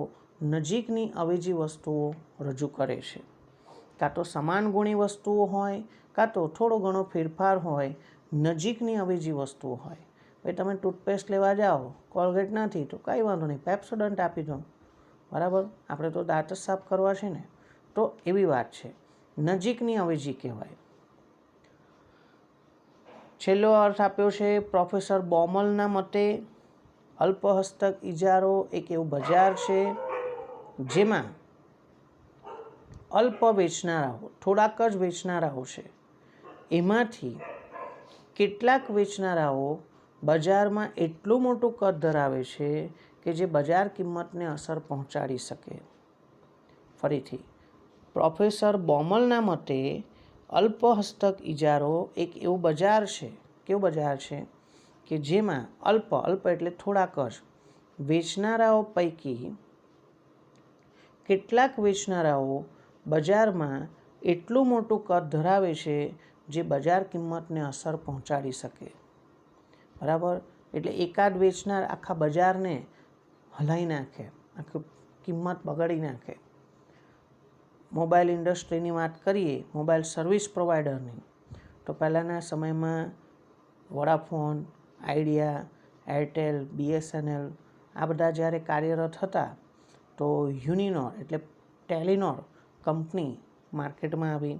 Speaker 1: નજીકની અવેજી વસ્તુઓ રજૂ કરે છે. કાં તો સમાન ગુણી વસ્તુઓ હોય, કાં તો થોડો ઘણો ફેરફાર હોય, નજીકની અવેજી વસ્તુઓ હોય. ભાઈ તમે ટૂથપેસ્ટ લેવા જાઓ, કોલગેટ નથી તો કંઈ વાંધો નહીં, પેપ્સોડન્ટ આપી દો, બરાબર, આપણે તો દાંત જ સાફ કરવા છે ને. તો એવી વાત છે, નજીકની અવેજી કહેવાય. છેલ્લો અર્થ આપ્યો છે પ્રોફેસર બોમલના મતે અલ્પ હસ્તક ઇજારો એક એવું બજાર છે જેમાં અલ્પ વેચનારાઓ, થોડાક જ વેચનારાઓ છે, એમાંથી કેટલાક વેચનારાઓ બજારમાં એટલું મોટું કદ ધરાવે છે કે જે બજાર કિંમતને અસર પહોંચાડી શકે. ફરીથી, પ્રોફેસર બોમલના મતે અલ્પ હસ્તક ઇજારો એક એવું બજાર છે, કેવું બજાર છે કે જેમાં અલ્પ એટલે થોડાક જ વેચનારાઓ પૈકી કેટલાક વેચનારાઓ બજારમાં એટલું મોટું કદ ધરાવે છે જે બજાર કિંમતને અસર પહોંચાડી શકે. બરાબર, એટલે એકાદ વેચનાર આખા બજારને હલાવી નાખે, આખી કિંમત બગાડી નાખે. મોબાઈલ ઇન્ડસ્ટ્રીની વાત કરીએ, મોબાઈલ સર્વિસ પ્રોવાઈડરની, તો પહેલાંના સમયમાં વોડાફોન, આઈડિયા, એરટેલ, BSNL આ બધા જ્યારે કાર્યરત હતા તો યુનિનોર એટલે ટેલિનોર કંપની માર્કેટમાં આવી,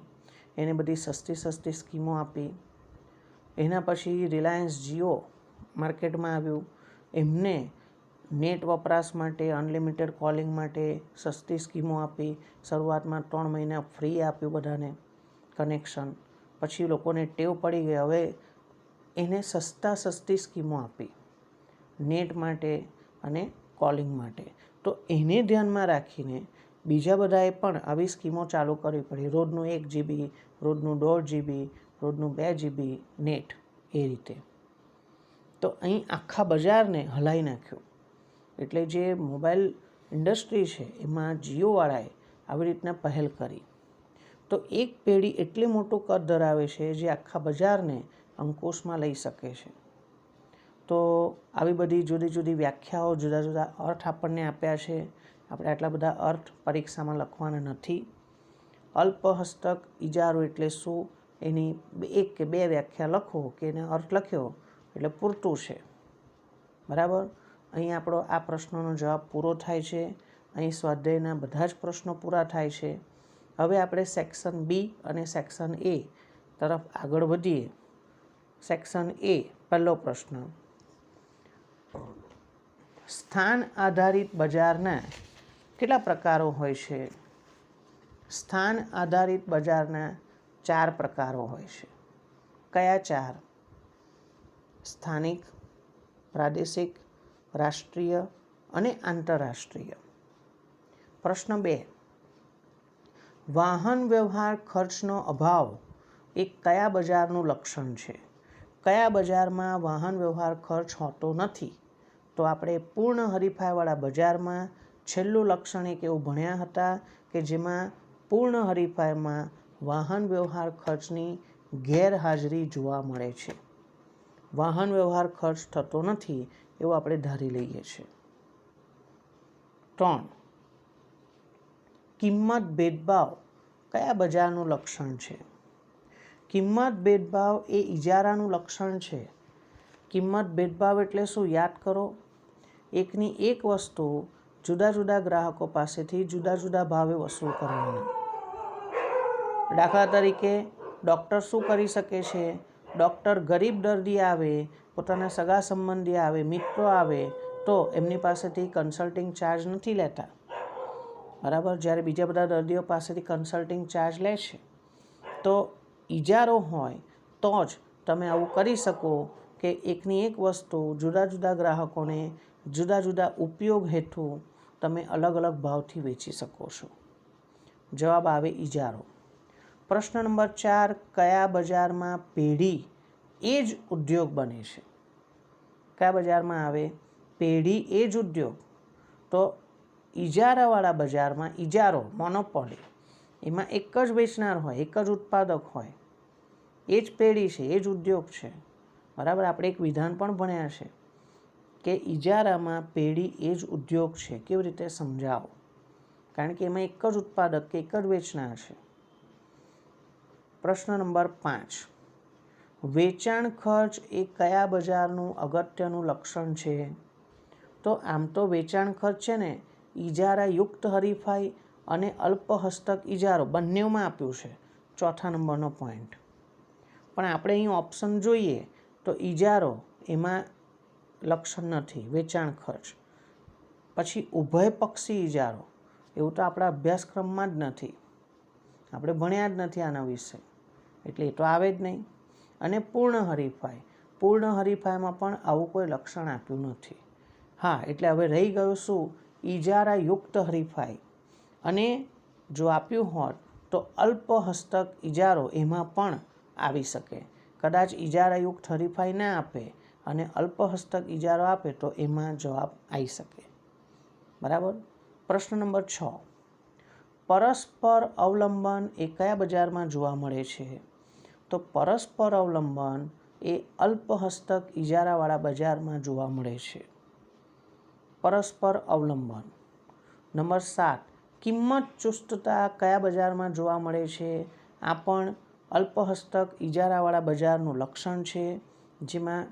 Speaker 1: એને બધી સસ્તી સ્કીમો આપી. એના પછી રિલાયન્સ જીઓ માર્કેટમાં આવ્યું, એમને નેટ વપરાશ માટે, અનલિમિટેડ કોલિંગ માટે સસ્તી સ્કીમો આપી. શરૂઆતમાં 3 મહિના ફ્રી આપ્યું બધાને કનેક્શન. પછી લોકોને ટેવ પડી ગઈ, હવે એને સસ્તી સ્કીમો આપી નેટ માટે અને કોલિંગ માટે. તો એને ધ્યાનમાં રાખીને બીજા બધાએ પણ આવી સ્કીમો ચાલુ કરવી પડી. રોજનું 1 GB, રોજનું 1.5 GB, રોજનું 2 GB નેટ એ રીતે. તો અહીં આખા બજારને હલાવી નાખ્યું. એટલે જે મોબાઈલ ઇન્ડસ્ટ્રી છે એમાં જીઓવાળાએ આવી રીતના પહેલ કરી. તો એક પેઢી એટલી મોટું કદ ધરાવે છે જે આખા બજારને અંકુશમાં લઈ શકે છે. તો આવી બધી જુદી જુદી વ્યાખ્યાઓ, જુદા જુદા અર્થ આપણને આપ્યા છે. આપણે આટલા બધા અર્થ પરીક્ષામાં લખવાના નથી. અલ્પહસ્તક ઇજારો એટલે શું, એની 1 કે 2 વ્યાખ્યા લખો કે એને અર્થ લખ્યો એટલે પૂરતું છે. બરાબર. અહીં આપણો આ પ્રશ્નનો જવાબ પૂરો થાય છે. અહીં સ્વાધ્યાયના બધા જ પ્રશ્નો પૂરા થાય છે. હવે આપણે સેક્શન બી અને સેક્શન એ તરફ આગળ વધીએ. સેક્શન એ, પહેલો પ્રશ્ન. સ્થાન આધારિત બજારના કેટલા પ્રકારો હોય છે? સ્થાન આધારિત બજારના 4 પ્રકારો હોય છે. કયા 4? સ્થાનિક, પ્રાદેશિક, રાષ્ટ્રીય અને આંતરરાષ્ટ્રીય. પ્રશ્ન 2. વાહન વ્યવહાર ખર્ચનો અભાવ એ કયા બજારનું લક્ષણ છે? કયા બજારમાં વાહન વ્યવહાર ખર્ચ હોતો નથી? તો આપણે પૂર્ણ હરીફાઈવાળા બજારમાં છેલ્લું લક્ષણ એક એવું ભણ્યા હતા કે જેમાં પૂર્ણ હરીફાઈમાં વાહન વ્યવહાર ખર્ચની ગેરહાજરી જોવા મળે છે. વાહન વ્યવહાર ખર્ચ થતો નથી એવું આપણે ધારી લઈએ છીએ. 3. કિંમત ભેદભાવ કયા બજારનું લક્ષણ છે? કિંમત ભેદભાવ એ ઇજારાનું લક્ષણ છે. કિંમત ભેદભાવ એટલે શું? યાદ કરો. એકની એક વસ્તુ જુદા જુદા ગ્રાહકો પાસેથી જુદા જુદા ભાવે વસૂલ કરવાની. દાખલા તરીકે ડૉક્ટર શું કરી શકે છે? ડૉક્ટર ગરીબ દર્દી આવે, પોતાના સગા સંબંધી આવે, મિત્રો આવે તો એમની પાસેથી કન્સલ્ટિંગ ચાર્જ નથી લેતા. બરાબર. જ્યારે બીજા બધા દર્દીઓ પાસેથી કન્સલ્ટિંગ ચાર્જ લે છે. તો ઇજારો હોય તો જ તમે આવું કરી શકો કે એકની એક વસ્તુ જુદા જુદા ગ્રાહકોને જુદા જુદા ઉપયોગ હેતુ તમે અલગ અલગ ભાવથી વેચી શકો છો. જવાબ આવે ઇજારો. પ્રશ્ન નંબર 4. કયા બજારમાં પેઢી એ જ ઉદ્યોગ બને છે? કયા બજારમાં આવે? પેઢી એ જ ઉદ્યોગ. તો ઇજારાવાળા બજારમાં ઇજારો, મોનોપોલી, એમાં એક જ વેચનાર હોય, એક જ ઉત્પાદક હોય. એ જ પેઢી છે, એ જ ઉદ્યોગ છે. બરાબર. આપણે એક વિધાન પણ ભણ્યા છે કે ઇજારામાં પેઢી એ જ ઉદ્યોગ છે. કેવી રીતે સમજાવો? કારણ કે એમાં એક જ ઉત્પાદક કે એક જ વેચનાર છે. પ્રશ્ન નંબર 5. વેચાણ ખર્ચ એ કયા બજારનું અગત્યનું લક્ષણ છે? તો આમ તો વેચાણ ખર્ચ છે ને ઇજારાયુક્ત હરીફાઈ અને અલ્પહસ્તક ઇજારો બંનેમાં આપ્યું છે. 4થા નંબરનો પોઈન્ટ. પણ આપણે અહીં ઓપ્શન જોઈએ તો ઇજારો એમાં લક્ષણ નથી, વેચાણ ખર્ચ. પછી ઉભયપક્ષી ઇજારો, એવું તો આપણા અભ્યાસક્રમમાં જ નથી. આપણે ભણ્યા જ નથી આના વિશે, એટલે એ તો આવે જ નહીં. અને પૂર્ણ હરીફાઈ, પૂર્ણ હરીફાઈમાં પણ આવું કોઈ લક્ષણ આપ્યું નથી. હા, એટલે હવે રહી ગયું શું? ઇજારાયુક્ત હરીફાઈ. અને જો આપ્યું હોત તો અલ્પહસ્તક ઇજારો એમાં પણ આવી શકે. કદાચ ઇજારાયુક્ત હરીફાઈ ના આપે અને અલ્પહસ્તક ઇજારો આપે તો એમાં જવાબ આવી શકે. બરાબર. પ્રશ્ન નંબર 6. પરસ્પર અવલંબન એ કયા બજારમાં જોવા મળે છે? તો પરસ્પર અવલંબન એ અલ્પહસ્તક ઇજારાવાળા બજારમાં જોવા મળે છે. પરસ્પર અવલંબન. નંબર 7. કિંમત ચુસ્તતા કયા બજારમાં જોવા મળે છે? આ પણ અલ્પહસ્તક ઇજારાવાળા બજારનું લક્ષણ છે. જેમાં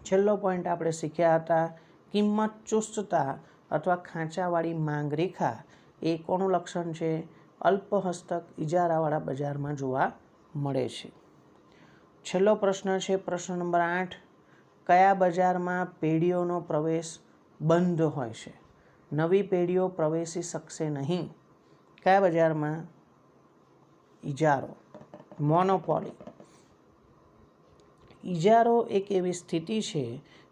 Speaker 1: છેલ્લો પોઈન્ટ આપણે શીખ્યા હતા, કિંમત ચુસ્તતા અથવા ખાંચાવાળી માંગ રેખા એ કોનું લક્ષણ છે? અલ્પહસ્તક ઇજારાવાળા બજારમાં જોવા મળે છે. છેલ્લો પ્રશ્ન છે પ્રશ્ન નંબર 8. કયા બજારમાં પેઢીઓનો પ્રવેશ બંધ હોય છે? નવી પેઢીઓ પ્રવેશી શકશે નહીં. કયા બજારમાં? ઇજારો, મોનોપોલી. ઇજારો એક એવી સ્થિતિ છે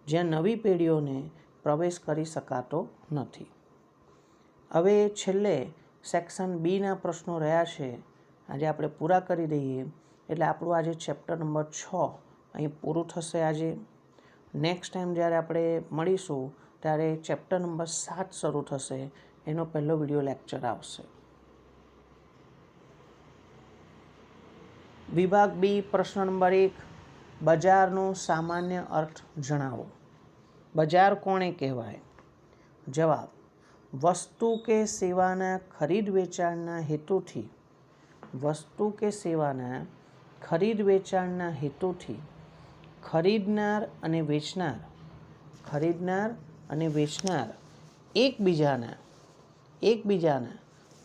Speaker 1: જ્યાં નવી પેઢીઓને પ્રવેશ કરી શકાતો નથી. હવે છેલ્લે સેક્શન બીના પ્રશ્નો રહ્યા છે, આજે આપણે પૂરા કરી દઈએ. એટલે આપણું આજે ચેપ્ટર નંબર 6 અહીં પૂરું થશે આજે. નેક્સ્ટ ટાઈમ જ્યારે આપણે મળીશું ત્યારે ચેપ્ટર નંબર 7 શરૂ થશે. એનો પહેલો વિડીયો લેક્ચર આવશે. વિભાગ બી, પ્રશ્ન નંબર 1, બજારનો સામાન્ય અર્થ જણાવો. બજાર કોને કહેવાય? જવાબ: વસ્તુ કે સેવાના ખરીદ વેચાણના હેતુથી ખરીદનાર અને વેચનાર એકબીજાના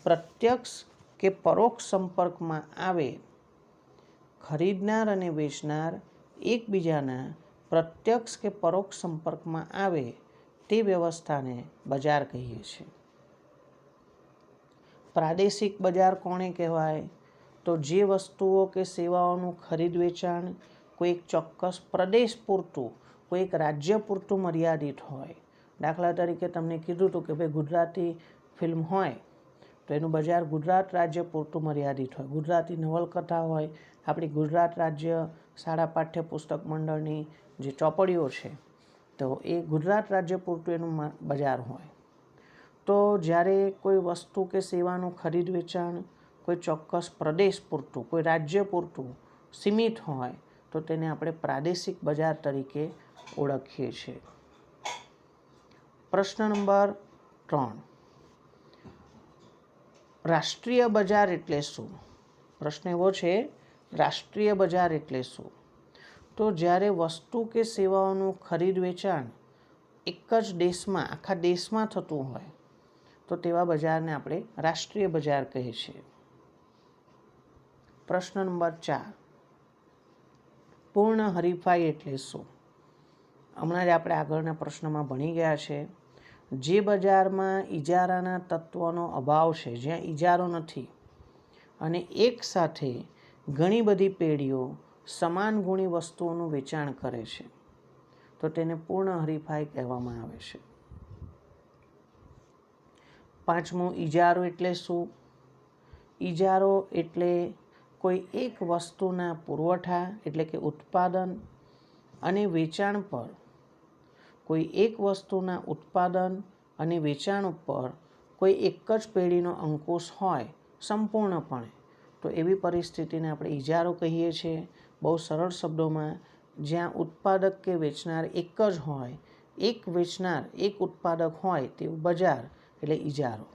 Speaker 1: પ્રત્યક્ષ કે પરોક્ષ સંપર્કમાં આવે. ખરીદનાર અને વેચનાર એકબીજાના પ્રત્યક્ષ કે પરોક્ષ સંપર્કમાં આવે તે વ્યવસ્થાને બજાર કહીએ છીએ. પ્રાદેશિક બજાર કોને કહેવાય? તો જે વસ્તુઓ કે સેવાઓનું ખરીદ વેચાણ કોઈ એક ચોક્કસ પ્રદેશ પૂરતું, કોઈ એક રાજ્ય પૂરતું મર્યાદિત હોય. દાખલા તરીકે તમને કીધું હતું કે ભાઈ ગુજરાતી ફિલ્મ હોય તો એનું બજાર ગુજરાત રાજ્ય પૂરતું મર્યાદિત હોય. ગુજરાતી નવલકથા હોય, આપણી ગુજરાત રાજ્ય શાળા પાઠ્યપુસ્તક મંડળની જે ચોપડીઓ છે તો એ ગુજરાત રાજ્ય પૂરતું એનું બજાર હોય. તો જ્યારે કોઈ વસ્તુ કે સેવાનું ખરીદ વેચાણ કોઈ ચોક્કસ પ્રદેશ પૂરતું, કોઈ રાજ્ય પૂરતું સીમિત હોય તો તેને આપણે પ્રાદેશિક બજાર તરીકે ઓળખીએ છીએ. પ્રશ્ન નંબર 3, રાષ્ટ્રીય બજાર એટલે શું? પ્રશ્ન એવો છે, રાષ્ટ્રીય બજાર એટલે શું? તો જ્યારે વસ્તુ કે સેવાઓનું ખરીદ વેચાણ એક જ દેશમાં, આખા દેશમાં થતું હોય તો તેવા બજારને આપણે રાષ્ટ્રીય બજાર કહીએ છીએ. પ્રશ્ન નંબર 4, પૂર્ણ હરીફાઈ એટલે શું? હમણાં જ આપણે આગળના પ્રશ્નમાં ભણી ગયા છે. જે બજારમાં ઇજારાના તત્વનો અભાવ છે, જ્યાં ઇજારો નથી અને એક સાથે ઘણી બધી પેઢીઓ સમાન ગુણી વસ્તુઓનું વેચાણ કરે છે તો તેને પૂર્ણ હરીફાઈ કહેવામાં આવે છે. 5મું, ઇજારો એટલે શું? ઇજારો એટલે કોઈ એક વસ્તુના પુરવઠા એટલે કે ઉત્પાદન અને વેચાણ પર કોઈ એક જ પેઢીનો અંકુશ હોય સંપૂર્ણપણે, તો એવી પરિસ્થિતિને આપણે ઇજારો કહીએ છીએ. બહુ સરળ શબ્દોમાં, જ્યાં ઉત્પાદક કે વેચનાર એક જ હોય, એક વેચનાર એક ઉત્પાદક હોય તેવું બજાર એટલે ઇજારો.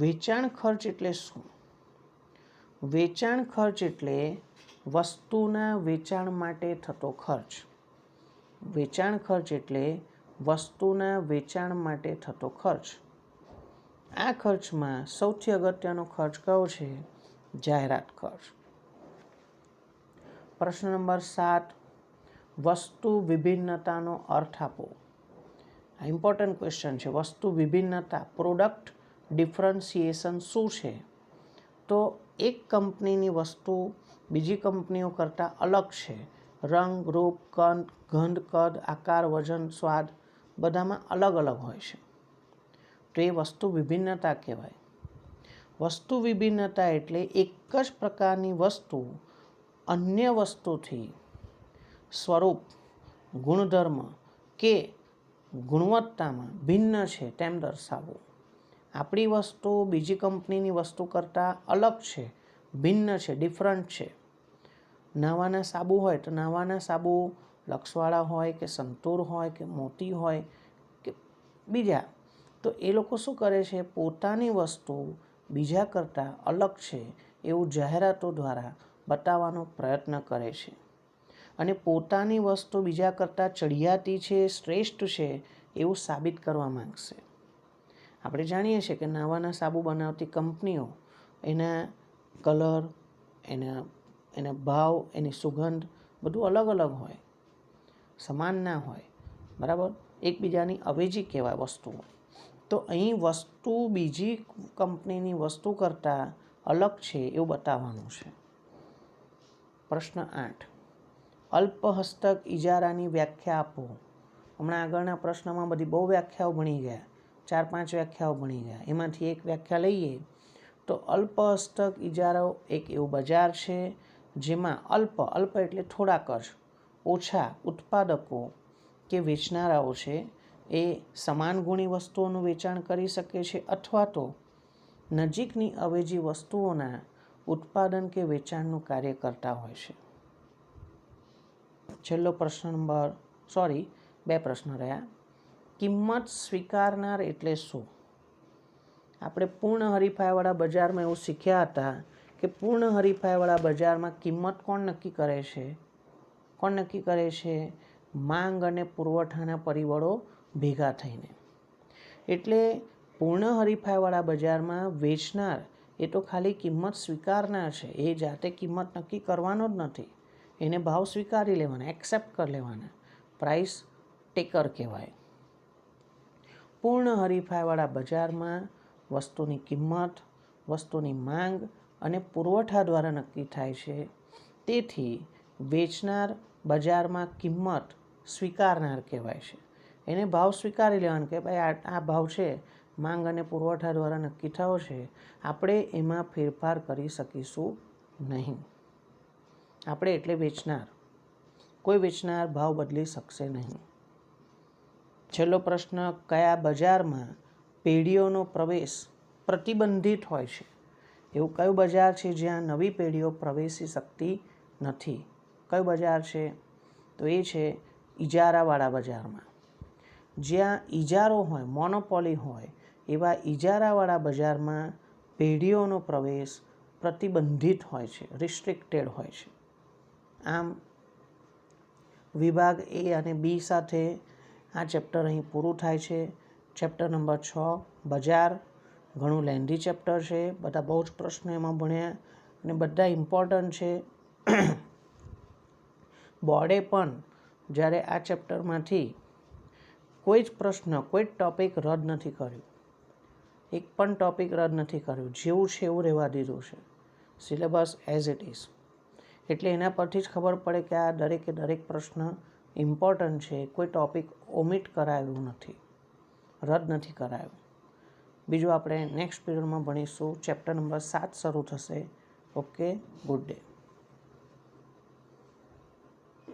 Speaker 1: વેચાણ ખર્ચ એટલે શું? વેચાણ ખર્ચ એટલે વસ્તુના વેચાણ માટે થતો ખર્ચ. વેચાણ ખર્ચ એટલે વસ્તુના વેચાણ માટે થતો ખર્ચ. આ ખર્ચમાં સૌથી અગત્યનો ખર્ચ કયો છે? જાહેરાત ખર્ચ. પ્રશ્ન નંબર 7, વસ્તુ વિભિન્નતાનો અર્થ આપો. આ ઇમ્પોર્ટન્ટ ક્વેશ્ચન છે. વસ્તુ વિભિન્નતા, પ્રોડક્ટ ડિફરન્સિએશન શું છે? તો એક કંપનીની વસ્તુ બીજી કંપનીઓ કરતાં અલગ છે. રંગ, રૂપ, ગંધ, કદ, આકાર, વજન, સ્વાદ બધામાં અલગ અલગ હોય છે તો એ વસ્તુ વિભિન્નતા કહેવાય. વસ્તુ વિભિન્નતા એટલે એક જ પ્રકારની વસ્તુ અન્ય વસ્તુથી સ્વરૂપ, ગુણધર્મ કે ગુણવત્તામાં ભિન્ન છે તેમ દર્શાવવું. આપણી વસ્તુ બીજી કંપનીની વસ્તુ કરતાં અલગ છે, ભિન્ન છે, ડિફરન્ટ છે. નાવાના સાબુ હોય તો નાવાના સાબુ લક્ષવાળા હોય કે સંતૂર હોય કે મોતી હોય કે બીજા, તો એ લોકો શું કરે છે? પોતાની વસ્તુ બીજા કરતાં અલગ છે એવું જાહેરાતો દ્વારા બતાવવાનો પ્રયત્ન કરે છે અને પોતાની વસ્તુ બીજા કરતાં ચડિયાતી છે, શ્રેષ્ઠ છે એવું સાબિત કરવા માંગશે. આપણે જાણીએ છીએ કે નાવાના સાબુ બનાવતી કંપનીઓ એના કલર, એના ભાવ, એની સુગંધ બધું અલગ અલગ હોય, સમાન ના હોય, બરાબર? એકબીજાની અવેજી કહેવાય વસ્તુઓ. તો અહીં વસ્તુ બીજી કંપનીની વસ્તુ કરતાં અલગ છે એવું બતાવવાનું છે. પ્રશ્ન 8, અલ્પહસ્તક ઇજારાની વ્યાખ્યા આપો. હમણાં આગળના પ્રશ્નમાં બધી બહુ વ્યાખ્યાઓ ભણી ગયા, 4-5 વ્યાખ્યાઓ ભણી ગયા. એમાંથી એક વ્યાખ્યા લઈએ તો તો અલ્પ હસ્તક ઇજારો એક એવું બજાર છે જેમાં અલ્પ એટલે થોડાક જ ઓછા ઉત્પાદકો કે વેચનારાઓ છે એ સમાન ગુણી વસ્તુઓનું વેચાણ કરી શકે છે અથવા તો નજીકની અવેજી વસ્તુઓના ઉત્પાદન કે વેચાણનું કાર્ય કરતા હોય છે. છેલ્લો પ્રશ્ન નંબર 2 પ્રશ્ન રહ્યા. કિંમત સ્વીકારનાર એટલે શું? આપણે પૂર્ણ હરીફાઈવાળા બજારમાં એવું શીખ્યા હતા કે પૂર્ણ હરીફાઈવાળા બજારમાં કિંમત કોણ નક્કી કરે છે? માંગ અને પુરવઠાના પરિબળો ભેગા થઈને. એટલે પૂર્ણ હરીફાઈવાળા બજારમાં વેચનાર એ તો ખાલી કિંમત સ્વીકારનાર છે, એ જાતે કિંમત નક્કી કરવાનો જ નથી. એને ભાવ સ્વીકારી લેવાના, એક્સેપ્ટ કરી લેવાના, પ્રાઇસ ટેકર કહેવાય. પૂર્ણ હરીફાઈવાળા બજારમાં વસ્તુની કિંમત, વસ્તુની માંગ અને પુરવઠા દ્વારા નક્કી થાય છે. તેથી વેચનાર બજારમાં કિંમત સ્વીકારનાર કહેવાય છે. એને ભાવ સ્વીકારી લેવાનો કે ભાઈ આ ભાવ છે, માંગ અને પુરવઠા દ્વારા નક્કી થયો છે, આપણે એમાં ફેરફાર કરી શકીશું નહીં. આપણે એટલે વેચનાર. કોઈ વેચનાર ભાવ બદલી શકશે નહીં. છેલ્લો પ્રશ્ન, કયા બજારમાં પેઢીઓનો પ્રવેશ પ્રતિબંધિત હોય છે? એવું કયું બજાર છે જ્યાં નવી પેઢીઓ પ્રવેશી શકતી નથી? કયું બજાર છે? તો એ છે ઇજારાવાળા બજારમાં. જ્યાં ઇજારો હોય, મોનોપોલી હોય, એવા ઇજારાવાળા બજારમાં પેઢીઓનો પ્રવેશ પ્રતિબંધિત હોય છે, રિસ્ટ્રિક્ટેડ હોય છે. આમ વિભાગ એ અને બી સાથે આ ચેપ્ટર અહીં પૂરું થાય છે. ચેપ્ટર નંબર 6 બજાર, ઘણું લેન્ધી ચેપ્ટર છે, બધા બહુ જ પ્રશ્નો એમાં ભણ્યા અને બધા ઇમ્પોર્ટન્ટ છે. બોર્ડે પણ જ્યારે આ ચેપ્ટરમાંથી કોઈ જ પ્રશ્ન, કોઈ જ ટૉપિક રદ નથી કર્યું. એક પણ ટૉપિક રદ નથી કર્યું. જેવું છે એવું રહેવા દીધું છે. Syllabus as it is. એટલે એના પરથી જ ખબર પડે કે આ દરેકે દરેક પ્રશ્ન ઇમ્પોર્ટન્ટ છે. કોઈ ટૉપિક ઓમિટ કરાયેલું નથી, રદ નથી કરાયું. બીજું આપણે નેક્સ્ટ પીરિયડમાં ભણીશું. ચેપ્ટર નંબર 7 શરૂ થશે. Okay, good day.